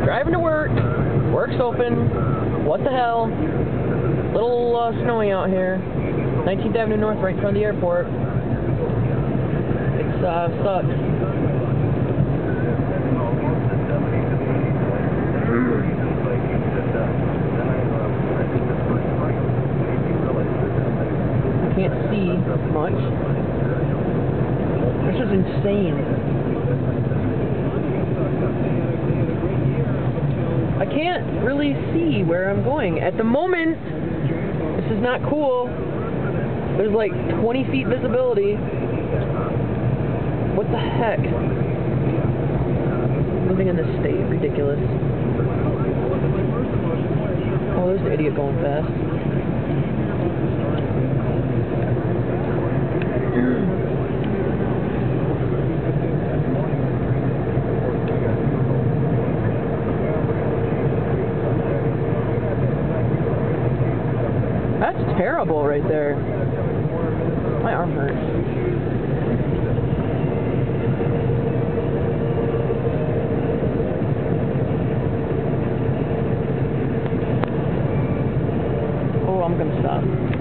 Driving to work. Work's open. What the hell? Little snowy out here. 19th Avenue North, right in front of the airport. It's sucks. Can't see much. This is insane. I can't really see where I'm going. At the moment, this is not cool. There's like 20 feet visibility. What the heck? Living in this state, ridiculous. Oh, there's the idiot going fast. That's terrible right there. My arm hurts. Oh, I'm gonna stop.